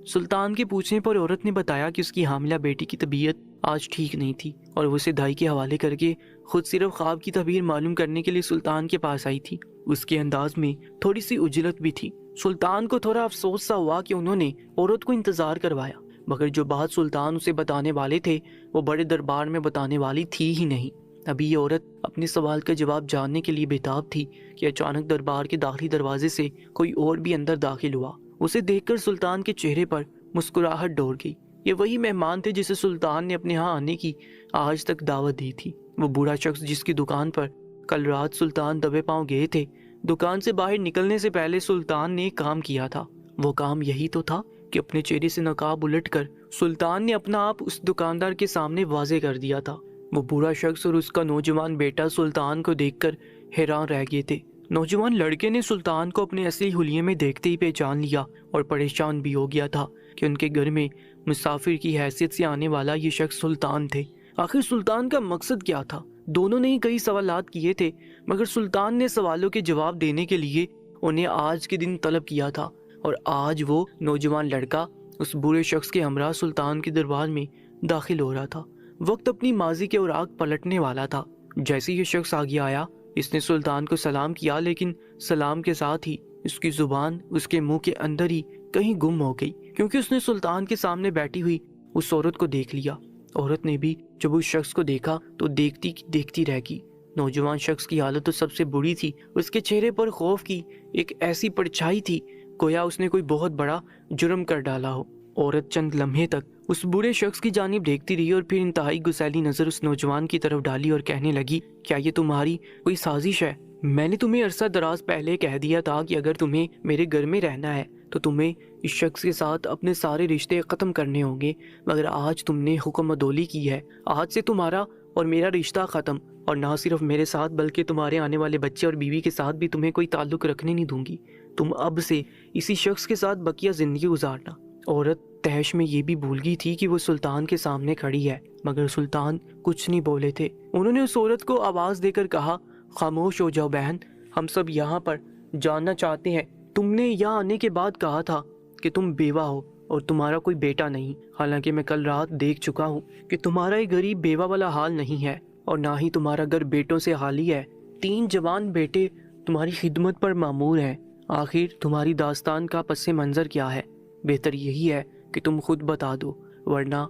سلطان کے پوچھنے پر عورت نے بتایا کہ اس کی حاملہ بیٹی کی طبیعت آج ٹھیک نہیں تھی اور وہ اسے دائی کے حوالے کر کے خود صرف خواب کی تعبیر معلوم کرنے کے لیے سلطان کے پاس آئی تھی۔ اس کے انداز میں تھوڑی سی اجلت بھی تھی۔ سلطان کو تھوڑا افسوس سا ہوا کہ انہوں نے عورت کو انتظار کروایا، مگر جو بات سلطان اسے بتانے والے تھے وہ بڑے دربار میں بتانے والی تھی ہی نہیں۔ ابھی یہ عورت اپنے سوال کا جواب جاننے کے لیے بےتاب تھی کہ اچانک دربار کے داخلی دروازے سے کوئی اور بھی اندر داخل ہوا۔ اسے دیکھ کر سلطان کے چہرے پر مسکراہٹ دوڑ گئی۔ یہ وہی مہمان تھے جسے سلطان نے اپنے ہاں آنے کی آج تک دعوت دی تھی۔ وہ بوڑھا شخص جس کی دکان پر کل رات سلطان دبے پاؤں گئے تھے۔ دکان سے باہر نکلنے سے پہلے سلطان نے ایک کام کیا تھا۔ وہ کام یہی تو تھا کہ اپنے چہرے سے نقاب الٹ کر سلطان نے اپنا آپ اس دکاندار کے سامنے واضح کر دیا تھا۔ وہ بوڑھا شخص اور اس کا نوجوان بیٹا سلطان کو دیکھ کر حیران رہ گئے تھے۔ نوجوان لڑکے نے سلطان کو اپنے اصلی حلیے میں دیکھتے ہی پہچان لیا اور پریشان بھی ہو گیا تھا کہ ان کے گھر میں مسافر کی حیثیت سے آنے والا یہ شخص سلطان تھے۔ آخر سلطان کا مقصد کیا تھا؟ دونوں نے ہی کئی سوالات کیے تھے، مگر سلطان نے سوالوں کے جواب دینے کے لیے انہیں آج کے دن طلب کیا تھا، اور آج وہ نوجوان لڑکا اس بوڑھے شخص کے ہمراہ سلطان کے دربار میں داخل ہو رہا تھا۔ وقت اپنی ماضی کے اوراق پلٹنے والا تھا۔ جیسے یہ شخص آگے آیا، اس نے سلطان کو سلام کیا، لیکن سلام کے ساتھ ہی اس کی زبان اس کے منہ کے اندر ہی کہیں گم ہو گئی، کیونکہ اس نے سلطان کے سامنے بیٹھی ہوئی اس عورت کو دیکھ لیا۔ عورت نے بھی جب اس شخص کو دیکھا تو دیکھتی رہ گئی۔ نوجوان شخص کی حالت تو سب سے بری تھی۔ اس کے چہرے پر خوف کی ایک ایسی پرچھائی تھی گویا اس نے کوئی بہت بڑا جرم کر ڈالا ہو۔ عورت چند لمحے تک اس بوڑھے شخص کی جانب دیکھتی رہی اور پھر انتہائی غصیلی نظر اس نوجوان کی طرف ڈالی اور کہنے لگی، کیا یہ تمہاری کوئی سازش ہے؟ میں نے تمہیں عرصہ دراز پہلے کہہ دیا تھا کہ اگر تمہیں میرے گھر میں رہنا ہے تو تمہیں اس شخص کے ساتھ اپنے سارے رشتے ختم کرنے ہوں گے، مگر آج تم نے حکم عدولی کی ہے۔ آج سے تمہارا اور میرا رشتہ ختم، اور نہ صرف میرے ساتھ بلکہ تمہارے آنے والے بچے اور بیوی کے ساتھ بھی تمہیں کوئی تعلق رکھنے نہیں دوں گی۔ تم اب سے اسی شخص کے ساتھ بقیہ زندگی گزارنا۔ عورت تحش میں یہ بھی بھول گئی تھی کہ وہ سلطان کے سامنے کھڑی ہے، مگر سلطان کچھ نہیں بولے تھے۔ انہوں نے اس عورت کو آواز دے کر کہا، خاموش ہو جاؤ بہن، ہم سب یہاں پر جاننا چاہتے ہیں، تم نے یہاں آنے کے بعد کہا تھا کہ تم بیوہ ہو اور تمہارا کوئی بیٹا نہیں، حالانکہ میں کل رات دیکھ چکا ہوں کہ تمہارا ایک غریب بیوہ والا حال نہیں ہے، اور نہ ہی تمہارا گھر بیٹوں سے خالی ہے۔ 3 جوان بیٹے تمہاری خدمت پر مامور ہیں۔ آخر تمہاری داستان کا پس منظر کیا ہے؟ بہتر یہی ہے کہ تم خود بتا دو، ورنہ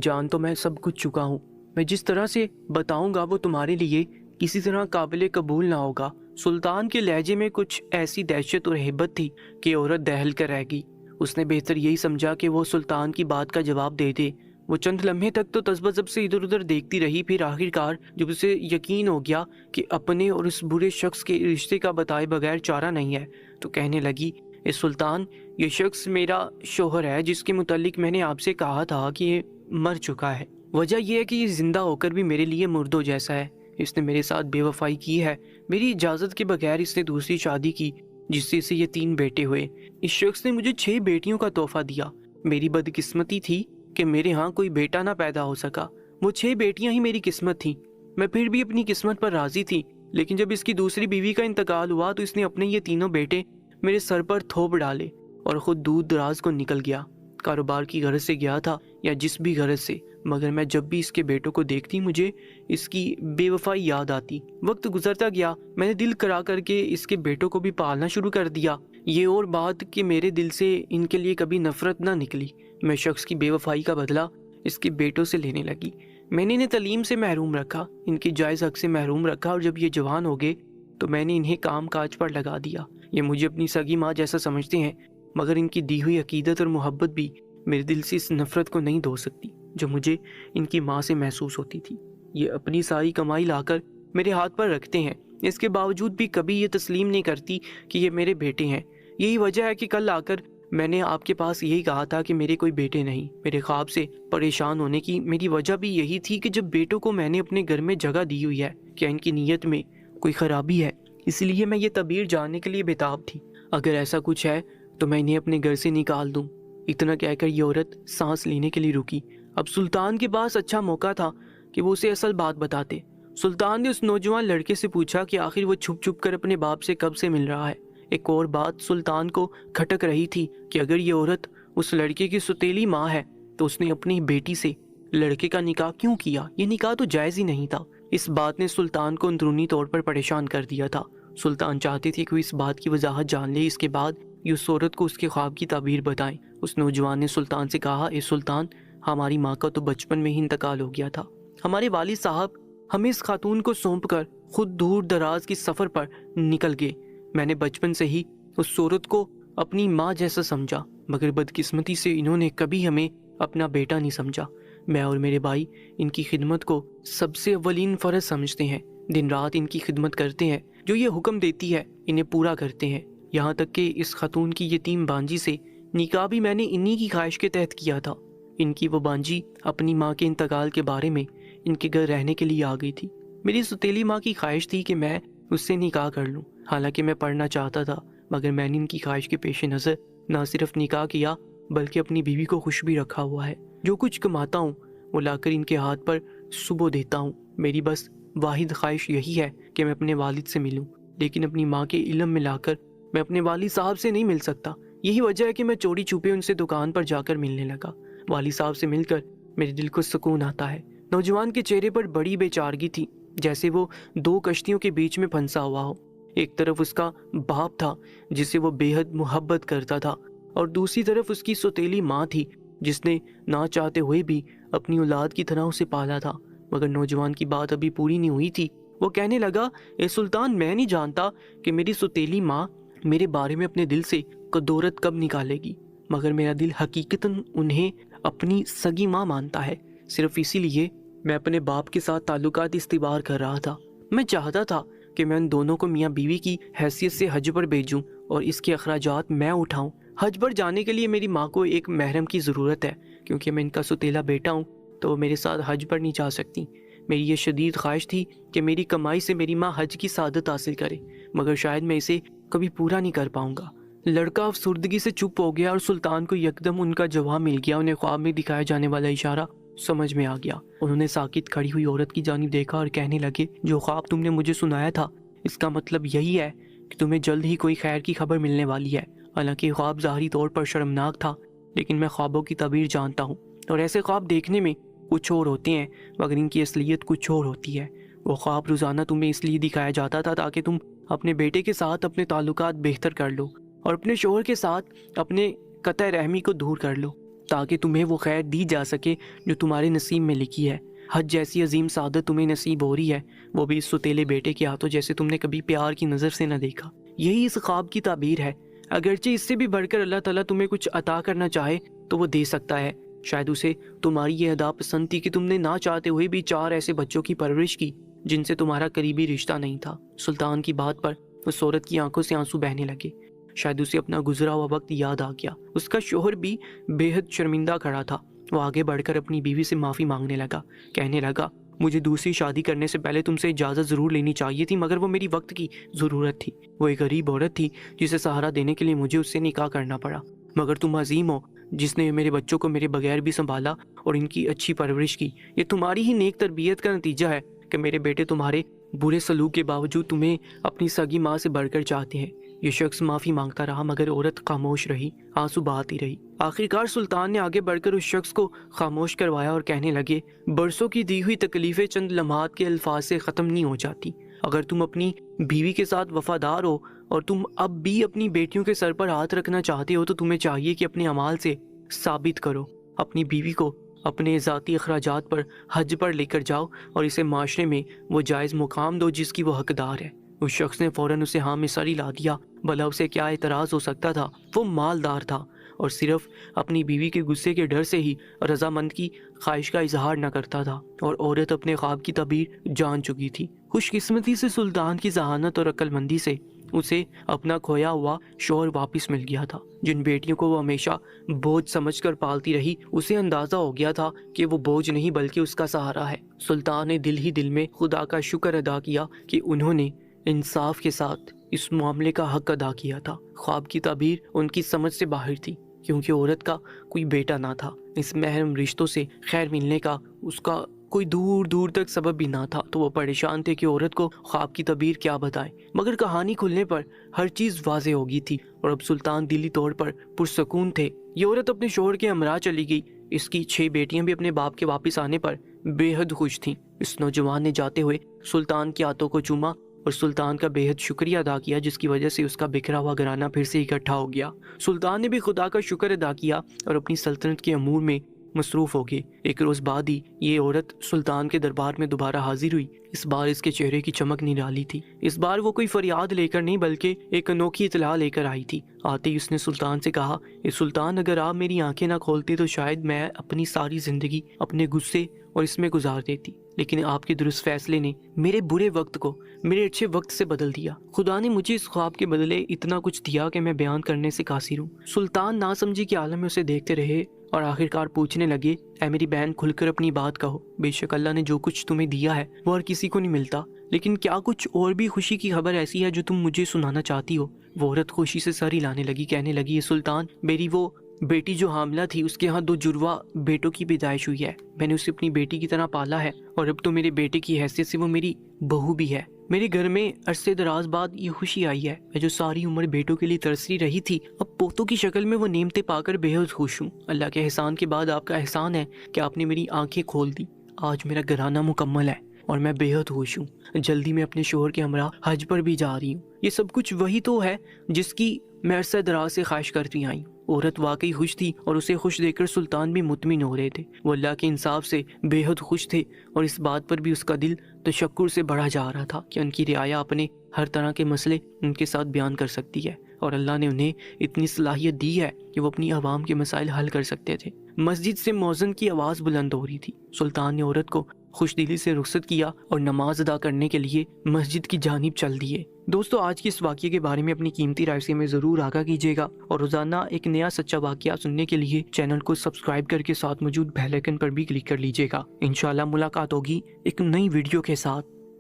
جان تو میں سب کچھ چکا ہوں۔ میں جس طرح سے بتاؤں گا وہ تمہارے لیے کسی طرح قابل قبول نہ ہوگا۔ سلطان کے لہجے میں کچھ ایسی دہشت اور ہیبت تھی کہ عورت دہل کر رہ گئی۔ اس نے بہتر یہی سمجھا کہ وہ سلطان کی بات کا جواب دے دے۔ وہ چند لمحے تک تو تذبذب سے ادھر ادھر دیکھتی رہی، پھر آخرکار جب اسے یقین ہو گیا کہ اپنے اور اس برے شخص کے رشتے کا بتائے بغیر چارہ نہیں ہے، تو کہنے لگی، اے سلطان، یہ شخص میرا شوہر ہے جس کے متعلق میں نے آپ سے کہا تھا کہ یہ مر چکا ہے۔ وجہ یہ ہے کہ یہ زندہ ہو کر بھی میرے لیے مردوں جیسا ہے۔ اس نے میرے ساتھ بے وفائی کی ہے، میری اجازت کے بغیر اس نے دوسری شادی کی جس سے اسے یہ 3 بیٹے ہوئے۔ اس شخص نے مجھے 6 بیٹیوں کا تحفہ دیا۔ میری بدقسمتی تھی کہ میرے ہاں کوئی بیٹا نہ پیدا ہو سکا۔ وہ 6 بیٹیاں ہی میری قسمت تھیں۔ میں پھر بھی اپنی قسمت پر راضی تھی، لیکن جب اس کی دوسری بیوی کا انتقال ہوا تو اس نے اپنے یہ 3 بیٹے میرے سر پر تھوپ ڈالے اور خود دور دراز کو نکل گیا۔ کاروبار کی غرض سے گیا تھا یا جس بھی غرض سے، مگر میں جب بھی اس کے بیٹوں کو دیکھتی مجھے اس کی بے وفائی یاد آتی۔ وقت گزرتا گیا، میں نے دل کرا کر کے اس کے بیٹوں کو بھی پالنا شروع کر دیا۔ یہ اور بات کہ میرے دل سے ان کے لیے کبھی نفرت نہ نکلی۔ میں شخص کی بے وفائی کا بدلہ اس کے بیٹوں سے لینے لگی۔ میں نے انہیں تعلیم سے محروم رکھا، ان کے جائز حق سے محروم رکھا، اور جب یہ جوان ہو گئے تو میں نے انہیں کام کاج پر لگا دیا۔ یہ مجھے اپنی سگی ماں جیسا سمجھتے ہیں، مگر ان کی دی ہوئی عقیدت اور محبت بھی میرے دل سے اس نفرت کو نہیں دھو سکتی جو مجھے ان کی ماں سے محسوس ہوتی تھی۔ یہ اپنی ساری کمائی لا کر میرے ہاتھ پر رکھتے ہیں، اس کے باوجود بھی کبھی یہ تسلیم نہیں کرتی کہ یہ میرے بیٹے ہیں۔ یہی وجہ ہے کہ کل آ کر میں نے آپ کے پاس یہی کہا تھا کہ میرے کوئی بیٹے نہیں۔ میرے خواب سے پریشان ہونے کی میری وجہ بھی یہی تھی کہ جب بیٹوں کو میں نے اپنے گھر میں جگہ دی ہوئی ہے، کیا ان کی نیت میں کوئی خرابی ہے؟ اس لیے میں یہ تعبیر جاننے کے لیے بےتاب تھی۔ اگر ایسا کچھ ہے تو میں انہیں اپنے گھر سے نکال دوں۔ اتنا کہہ کر یہ عورت سانس لینے کے لیے رکی۔ اب سلطان کے پاس اچھا موقع تھا کہ وہ اسے اصل بات بتاتے۔ سلطان نے اس نوجوان لڑکے سے پوچھا کہ آخر وہ چھپ چھپ کر اپنے باپ سے کب سے مل رہا ہے۔ ایک اور بات سلطان کو کھٹک رہی تھی کہ اگر یہ عورت उस लड़के की सौतेली माँ है तो उसने अपनी बेटी से लड़के का निकाह क्यों किया? ये निकाह तो जायज़ ही नहीं था। इस बात ने सुल्तान को अंदरूनी तौर पर परेशान कर दिया था। सुल्तान चाहते थे कि वो इस बात की वजाहत जान ले, इसके बाद ये उस औरत को उसके ख्वाब की ताबीर बताएं। उस नौजवान ने सुल्तान से कहा, ए सुल्तान, हमारी माँ का तो बचपन में ही इंतकाल हो गया था। हमारे वालिद साहब हमें इस खातून को सौंप कर खुद दूर दराज की सफ़र पर निकल गए। मैंने बचपन से ही उस औरत को अपनी माँ जैसा समझा, मगर बदकिस्मती से इन्होंने कभी हमें अपना बेटा नहीं समझा। मैं और मेरे भाई इनकी खिदमत को सबसे अव्वलीन फ़र्ज समझते हैं। दिन रात इनकी खिदमत करते हैं, जो ये हुक्म देती है इन्हें पूरा करते हैं। यहाँ तक कि इस खातून की यतीम बांजी से निकाह भी मैंने इन्हीं की ख्वाहिश के तहत किया था। इनकी वो बांजी अपनी माँ के इंतकाल के बारे में इनके घर रहने के लिए आ गई थी। मेरी सौतेली माँ की ख्वाहिश थी कि मैं उससे निकाह कर लूँ। हालांकि मैं पढ़ना चाहता था, मगर मैंने इनकी ख्वाहिश के पेश नज़र न सिर्फ निकाह किया बल्कि अपनी बीवी को खुश भी रखा हुआ है। जो कुछ कमाता हूँ वो लाकर इनके हाथ पर सुबह देता हूँ। मेरी बस वाहिद ख्वाहिश यही है कि मैं अपने वालिद से मिलूँ, लेकिन अपनी माँ के इल्म में लाकर मैं अपने वालिद साहब से नहीं मिल सकता। यही वजह है कि मैं चोरी छुपे उनसे दुकान पर जाकर मिलने लगा। वालिद साहब से मिलकर मेरे दिल को सुकून आता है। नौजवान के चेहरे पर बड़ी बेचारगी थी, जैसे वो दो कश्तियों के बीच में फंसा हुआ हो। एक तरफ उसका बाप था जिसे वो बेहद मोहब्बत करता था, और दूसरी तरफ उसकी सौतेली माँ थी जिसने ना चाहते हुए भी अपनी औलाद की तरह उसे पाला था। मगर नौजवान की बात अभी पूरी नहीं हुई थी। वो कहने लगा, ए सुल्तान, मैं नहीं जानता कि मेरी सौतेली माँ मेरे बारे में अपने दिल से कदौरत कब निकालेगी, मगर मेरा दिल हकीकतन उन्हें अपनी सगी माँ मानता है। सिर्फ इसीलिए मैं अपने बाप के साथ ताल्लुकात इस्तिबार कर रहा था। मैं चाहता था कि मैं उन दोनों को मियाँ बीवी की हैसियत से हज पर भेजूं और इसके अखराजात मैं उठाऊं। हज पर जाने के लिए मेरी माँ को एक महरम की ज़रूरत है, क्योंकि मैं इनका सौतेला बेटा हूँ तो वो मेरे साथ हज पर नहीं जा सकती। मेरी ये शदीद ख्वाहिश थी कि मेरी कमाई से मेरी माँ हज की सादत हासिल करे, मगर शायद मैं इसे कभी पूरा नहीं कर पाऊंगा। लड़का अफसुर्दगी से चुप हो गया और सुल्तान को यकदम उनका जवाब मिल गया। उन्हें ख्वाब में दिखाया जाने वाला इशारा समझ में आ गया। उन्होंने साकित खड़ी हुई औरत की जानिब देखा और कहने लगे, जो ख्वाब तुमने मुझे सुनाया था इसका मतलब यही है कि तुम्हें जल्द ही कोई खैर की खबर मिलने वाली है। हालांकि ख्वाब ज़ाहरी तौर पर शर्मनाक था, लेकिन मैं ख्वाबों की ताबीर जानता हूँ, और ऐसे ख्वाब देखने में कुछ और होते हैं मगर इनकी असलियत कुछ और होती है। वो ख्वाब रोज़ाना तुम्हें इसलिए दिखाया जाता था ताकि तुम अपने बेटे के साथ अपने ताल्लुकात बेहतर कर लो और अपने शोहर के साथ अपने कतई रहमी को दूर कर लो, ताकि तुम्हें वो खैर दी जा सके जो तुम्हारे नसीब में लिखी है। हज जैसी अजीम सादत तुम्हें नसीब हो रही है, वो भी इस सुतेले बेटे के हाथों जैसे तुमने कभी प्यार की नज़र से न देखा। यही इस ख्वाब की ताबीर है। अगरचे इससे भी बढ़कर अल्लाह ताला तुम्हें कुछ अता करना चाहे तो वो दे सकता है। शायद उसे तुम्हारी ये अदा पसंद थी कि तुमने ना चाहते हुए भी 4 ऐसे बच्चों की परवरिश की जिनसे तुम्हारा करीबी रिश्ता नहीं था। सुल्तान की बात पर उस औरत की आंखों से आंसू बहने लगे। शायद उसे अपना गुजरा हुआ वक्त याद आ गया। उसका शोहर भी बेहद शर्मिंदा खड़ा था। वो आगे बढ़कर अपनी बीवी से माफ़ी मांगने लगा। कहने लगा, मुझे दूसरी शादी करने से पहले तुमसे इजाज़त ज़रूर लेनी चाहिए थी, मगर वो मेरी वक्त की ज़रूरत थी। वो एक गरीब औरत थी जिसे सहारा देने के लिए मुझे उससे निकाह करना पड़ा। मगर तुम अजीम हो जिसने मेरे बच्चों को मेरे बगैर भी संभाला और इनकी अच्छी परवरिश की। ये तुम्हारी ही नेक तरबियत का नतीजा है कि मेरे बेटे तुम्हारे बुरे सलूक के बावजूद तुम्हें अपनी सगी माँ से बढ़कर चाहते हैं। ये शख्स माफ़ी मांगता रहा मगर औरत खामोश रही, आंसू बहाती रही। आखिरकार सुल्तान ने आगे बढ़कर उस शख्स को खामोश करवाया और कहने लगे, बरसों की दी हुई तकलीफ़ें चंद लम्हात के अल्फाज से ख़त्म नहीं हो जाती। अगर तुम अपनी बीवी के साथ वफादार हो और तुम अब भी अपनी बेटियों के सर पर हाथ रखना चाहते हो तो तुम्हें चाहिए कि अपने अमाल से साबित करो। अपनी बीवी को अपने ज़ाती अखराजात पर हज पर लेकर जाओ और इसे माशरे में वो जायज़ मुकाम दो जिसकी वो हकदार है। उस शख्स ने फ़ौरन उसे हाँ में सर हिला दिया। भला उसे क्या एतराज़ हो सकता था? वो मालदार था और सिर्फ अपनी बीवी के गुस्से के डर से ही रजामंद की ख्वाहिश का इजहार न करता था, और औरत अपने ख्वाब की तबीर जान चुकी थी। खुशकिस्मती से सुल्तान की जहानत और अक्लमंदी से उसे अपना खोया हुआ शौहर वापस मिल गया था। जिन बेटियों को वो हमेशा बोझ समझकर पालती रही, उसे अंदाज़ा हो गया था कि वो बोझ नहीं बल्कि उसका सहारा है। सुल्तान ने दिल ही दिल में खुदा का शुक्र अदा किया कि उन्होंने इंसाफ के साथ इस मामले का हक अदा किया था। ख्वाब की ताबीर उनकी समझ से बाहर थी, क्योंकि औरत का कोई बेटा ना था। इस महरम रिश्तों से खैर मिलने का उसका कोई दूर दूर तक सबब भी ना था, तो वो परेशान थे कि औरत को ख्वाब की तबीर क्या बताएं। मगर कहानी खुलने पर हर चीज़ वाज़ेह हो गई थी और अब सुल्तान दिली तौर पर पुरसकून थे। ये औरत अपने शोहर के हमरा चली गई। इसकी 6 बेटियां भी अपने बाप के वापस आने पर बेहद खुश थीं। इस नौजवान ने जाते हुए सुल्तान के हाथों को चूमा और सुल्तान का बेहद शुक्रिया अदा किया, जिसकी वजह से उसका बिखरा हुआ घराना फिर से इकट्ठा हो गया। सुल्तान ने भी खुदा का शुक्र अदा किया और अपनी सल्तनत के अमूर में मसरूफ़ हो गए। एक रोज़ बाद ही ये औरत सुल्तान के दरबार में दोबारा हाजिर हुई। इस बार इसके चेहरे की चमक निराली थी। इस बार वो कोई फरियाद लेकर नहीं बल्कि एक अनोखी इतला लेकर आई थी। आते ही उसने सुल्तान से कहा, सुल्तान, अगर आप मेरी आंखें ना खोलते तो शायद मैं अपनी सारी ज़िंदगी अपने गुस्से और इसमें गुजार देती, लेकिन आपके दुरुस्त फैसले ने मेरे बुरे वक्त को मेरे अच्छे वक्त से बदल दिया। खुदा ने मुझे इस ख्वाब के बदले इतना कुछ दिया कि मैं बयान करने से कासिर हूँ। सुल्तान नासमझी के आलम में उसे देखते रहे और आखिरकार पूछने लगे, ऐ मेरी बहन, खुलकर अपनी बात कहो। बेशक अल्लाह ने जो कुछ तुम्हें दिया है वो हर किसी को नहीं मिलता, लेकिन क्या कुछ और भी खुशी की खबर ऐसी है जो तुम मुझे सुनाना चाहती हो? वो औरत खुशी से सर हिलाने लगी, कहने लगी, ये सुल्तान, मेरी वो बेटी जो हामला थी उसके यहाँ 2 जुड़वा बेटों की पैदाइश हुई है। मैंने उसे अपनी बेटी की तरह पाला है और अब तो मेरे बेटे की हैसियत से वो मेरी बहू भी है। मेरे घर में अरसे दराज बाद ये खुशी आई है। मैं जो सारी उम्र बेटों के लिए तरसती रही थी, अब पोतों की शक्ल में वो नेमतें पाकर बेहद खुश हूँ। अल्लाह के एहसान के बाद आपका एहसान है कि आपने मेरी आंखें खोल दी। आज मेरा घराना मुकम्मल है और मैं बेहद खुश हूँ। जल्दी मैं अपने शोहर के हमरा हज पर भी जा रही हूँ। ये सब कुछ वही तो है जिसकी मैं अरसा दराज से ख्वाहिश करती आई हूँ। औरत वाकई खुश थी और उसे खुश देखकर सुल्तान भी मुतमिन हो रहे थे। वो अल्लाह के इंसाफ से बेहद खुश थे और इस बात पर भी उसका दिल तशक्कुर से बढ़ा जा रहा था कि उनकी रियाया अपने हर तरह के मसले उनके साथ बयान कर सकती है और अल्लाह ने उन्हें इतनी सलाहियत दी है कि वो अपनी आवाम के मसाइल हल कर सकते थे। मस्जिद से मौज़िन की आवाज़ बुलंद हो रही थी। सुल्तान ने औरत को खुशदिली से रुखसत किया और नमाज अदा करने के लिए मस्जिद की जानिब चल दिए। दोस्तों, आज की इस वाक़ये के बारे में अपनी कीमती राय से हमें ज़रूर आगाह कीजिएगा और रोज़ाना एक नया सच्चा वाक़या सुनने के लिए चैनल को सब्सक्राइब करके साथ मौजूद बेल आइकन पर भी क्लिक कर लीजिएगा। इंशाअल्लाह मुलाकात होगी एक नई वीडियो के साथ।